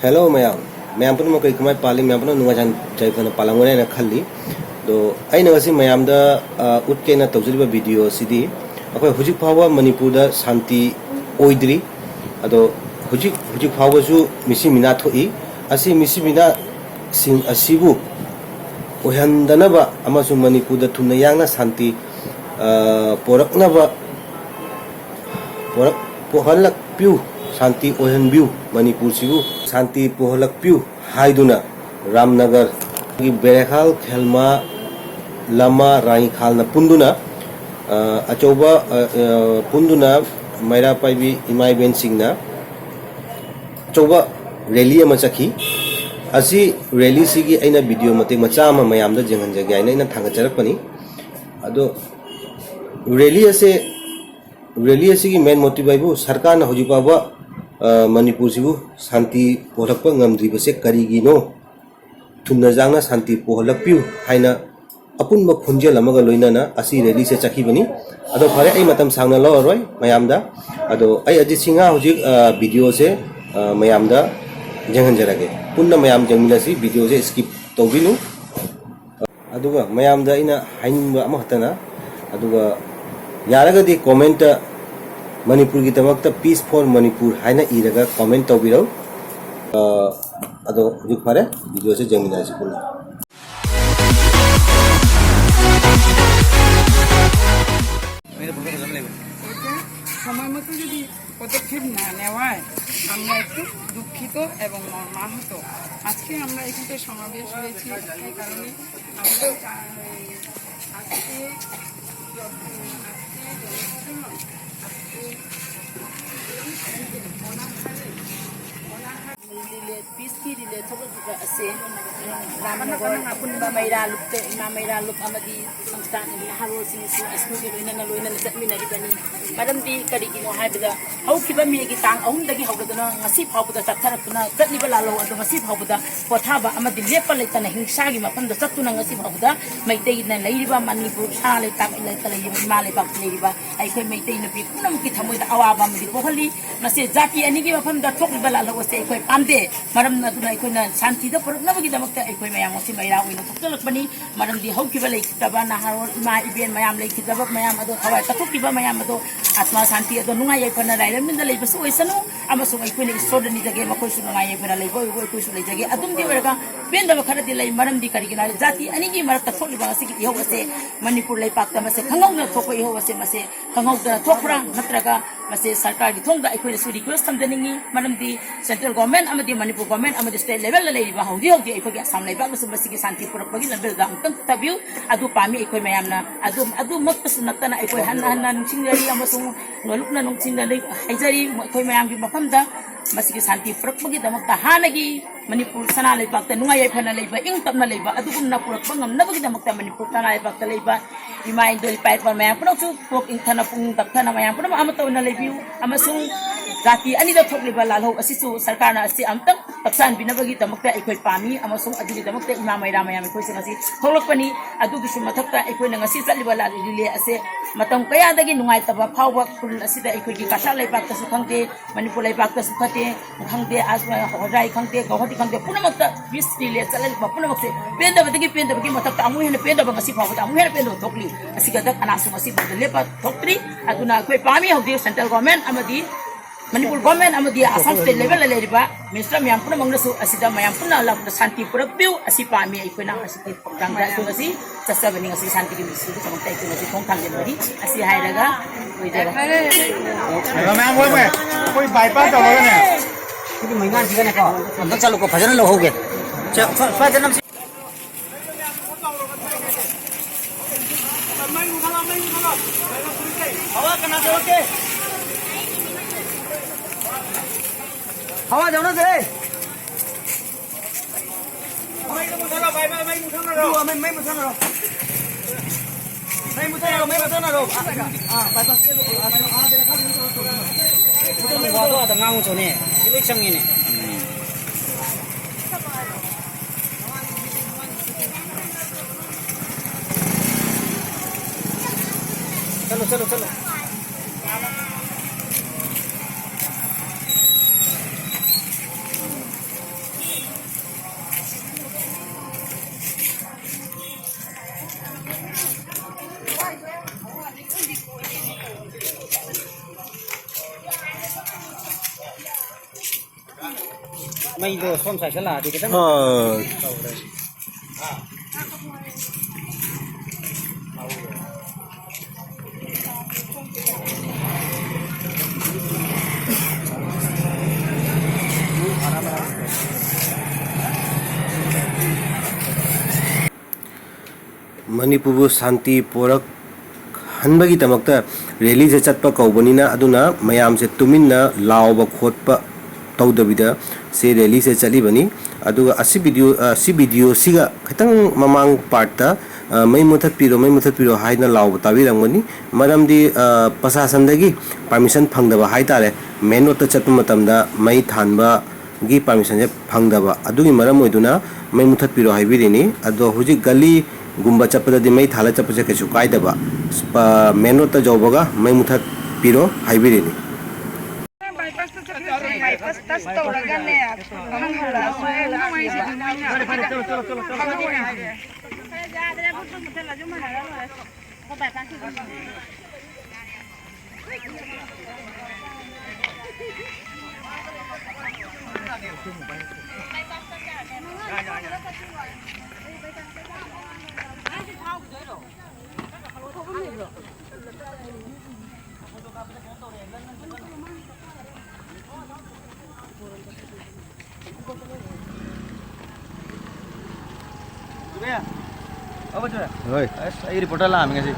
Hello ma'am ma'am पुन मकई कमाय पाली मैम पुन नुवाजान जायफन पालांगोने ना खल्ली दो आई नगसी मैम दा उत्के ना तौजलिबा वीडियो सिदी अखोय हुजिक फावा मणिपुर दा शांति ओइद्री अदो हुजिक फावसु मिसि मिना थोई असि मिसि मिना सिंग असिबु ओहंदनबा अमसु मणिपुर दा थुना यांगना शांति पोरकनबा पोहलक प्यू शांति ओहनब्यू मणिपुर सिबु शांति पोहलक प्यू हाइदुना रामनगर की बेरेखाल खेलमा लमा राई खाल न पुंदुना अचौबा पुंदुना मैरा पाइबी इमाई बेन सिंगना अचौबा रैली अमा चखी असी रैली सिगी ऐना वीडियो मते मचा अमा मयामदा जेंगनजगे आइना ऐना थांगचरकपनी अदो रैली असिगी मेन मोटिव आइबु सरकार ना हुजिपाबा मणिपुर सिबु शांति पोहलकपा ngamdribase karigino thumna jangna शांति पोहलकप्यु हाइना अपुनबा खुंजेल अमगा लोइनाना असि रैली से चखिबनी अदो फरे आई मतम सांगना लरय मयामदा अदो आई अजि सिंगा हुजिक वीडियो से मयामदा जेंगनजरगे पुन्ना मयाम जंगमिलासी वीडियो से स्किप तौबिनु अदुगा मयामदा इना हाइनिंबा अमा हतना अदुगा यारगदी कमेंट मणिपुर की दमकता piece for Manipur हाइना Irga comment तौबिरौ अदो हुजिक फरे वीडियो से जंगमिलासी पुन्ना समय मতো যদি পদক্ষেপ না নেওয়ায় আমরা একটু দুঃখিত এবং মর্মাহত। আজকে আমরা এখানে সমাবেশ হয়েছি এই কারণে আমরা আজকে Piski dile thoba juga ase Ramanagor apunba maira lupte na maira lup amadi samstan ni haro sing su asku ke loina na loina chatmi na ribani madam di kari gi no haibda hau kiba mi gi tang ahum dagi hawdana ngasi phawda chatharakna chatni bala lo ado ngasi phawda pothaba amadi lepa leitana hingsa gi mafam da chatuna ngasi phawda maitei na leiriba manipur sa le tak le tale yi ma le bak leiriba ai khoi maitei na pi kunam ki thamoi da awaba mi pohali ngasi jati ani gi mafam da thok bala lo se khoi pamde maram na dunai khoi na shanti da porok na bagi damakta ai khoi mayam osi maira oina thoktalakbani maram di hau kiba leikitaba na harol ima iben mayam leikitaba mayam ado thawai tathukiba mayam ado atma shanti ado nungai ai khona rairam min da leibasu oisanu amasung ai khoi ne istodani jage makoi su nungai ai khona leibo oi khoi su leijage adum di weraga ben da khara di lei maram di kari gina jati ani gi marak thokliba asi gi ihau ase manipur lei pakta mase khangau na thoko ihau ase mase khangau da thokra natraga mase sarkar gi thongda ai khoi su request tamdaningi maram di central government amadi manipur government amadi state level la leiba haudi haudi ai khoi assam lei bak su masigi shanti purak bagi level da angtang tabiu adu pami ai khoi mayam na adu mak su natana ai khoi han singari amasung nolukna nung singari haijari khoi mayam gi mafam da masigi shanti purak bagi damakta hanagi manipur sana lei bakta nungai ai phana leiba ing tapna leiba adugum na purak bangam na bagi damakta manipur sana lei bakta leiba imai doi pai par mayam puno chu pok ing thana pung tak thana mayam puno amato na leibiu amasung jati ani da thokliba lalho asisu sarkar na asi amtang taksan binabagi damakta aikoi pami amasung adigi damakta ima maira mayam aikoi singasi tholokpani adugi su mathakta aikoi na ngasi chaliba la rile ase matam kaya dagi nungai taba phawba khul asida aikoi gi kasha lei bakta su khangte manipur lei bakta su khate khangte asma hodai khangte gawhati khangte punamakta bis rile chalal ba punamakse penda bagi mathakta amu hena penda ba ngasi phawba amu hena penda thokli asiga dak anasu ngasi ba lepa thokri aduna aikoi pami hodi central government amadi manipur government amadi assam state level la leriba minister mayam puna mangnasu asida mayam puna la shanti purak piu asi pami ai koina asi tangda ko asi chasa bani asi shanti ki misi ko samta ko asi thong thang bari asi hairaga koi jaga mayam koi bypass ho gaya na क्योंकि महिमान ठीक है ना को अंदर चलो को भजन लो हो गए जन्म हवा कना दे ओके हवा जाओ ना दे मैं तो मुठा लो भाई मैं मुठा ना रो मैं मुठा ना रो हां बाईपास आ दे रखा तो वो तो ada ngang chone ini chang ini चलो Mày đồ xôm xài là thì cái đó ꯃꯅꯤꯄꯨꯔꯕꯨ ꯁꯥꯟꯇꯤ ꯄꯣꯔꯛ ꯍꯟꯕꯒꯤꯗꯃꯛꯇ ꯔꯦꯂꯤꯁꯦ ꯆꯠꯄ ꯀꯧꯕꯅꯤꯅ ꯑꯗꯨꯅ ꯃꯌꯥꯝꯁꯦ ꯇꯨꯃꯤꯟꯅ ꯂꯥꯎꯕ ꯈꯣꯠꯄ ꯇꯧꯗꯕꯤꯗ ꯁꯤ ꯔꯦꯂꯤꯁꯦ ꯆꯠꯂꯤꯕꯅꯤ ꯑꯗꯨꯒ ꯁꯤ ꯚꯤꯗꯤꯑꯣꯁꯤꯒ ꯈꯤꯇꯪ ꯃꯃꯥꯡ ꯄꯥꯔꯠꯇ ꯃꯩ ꯃꯨꯊꯠꯄꯤꯔꯣ ꯍꯥꯏꯅ ꯂꯥꯎꯕ ꯇꯥꯕꯤꯔꯝꯒꯅꯤ ꯃꯔꯝꯗꯤ ꯄ꯭ꯔꯁꯥꯁꯟꯗꯒꯤ ꯄꯥꯔꯃꯤꯁꯟ ꯐꯪꯗꯕ ꯍꯥꯏꯇꯥꯔꯦ ꯃꯦꯟ ꯔꯣꯗꯇ ꯆꯠꯄ ꯃꯇꯝꯗ ꯃꯩ ꯊꯥꯟꯕꯒꯤ ꯄꯥꯔꯃꯤꯁꯟꯁꯦ ꯐꯪꯗꯕ ꯑꯗꯨꯒꯤ ꯃꯔꯝ ꯑꯣꯏꯗꯨꯅ ꯃꯩ ꯃꯨꯊꯠꯄꯤꯔꯣ ꯍꯥꯏꯕꯤꯔꯤꯅꯤ ꯑꯗꯣ ꯍꯧꯖꯤꯛ ꯒꯂꯤ ꯒꯨꯝꯕ ꯆꯠꯄꯗꯗꯤ ꯃꯩ ꯊꯥꯜꯂ ꯆꯠꯄꯁꯦ ꯀꯩꯁꯨ ꯀꯥꯏꯗꯕ ꯃꯦꯟ ꯔꯣꯗꯇ ꯌꯧꯕꯒ ꯃꯩ ꯃꯨꯊꯠꯄꯤꯔꯣ ꯍꯥꯏꯕꯤꯔꯤꯅꯤ Ơi, ấy reporter làm cái gì?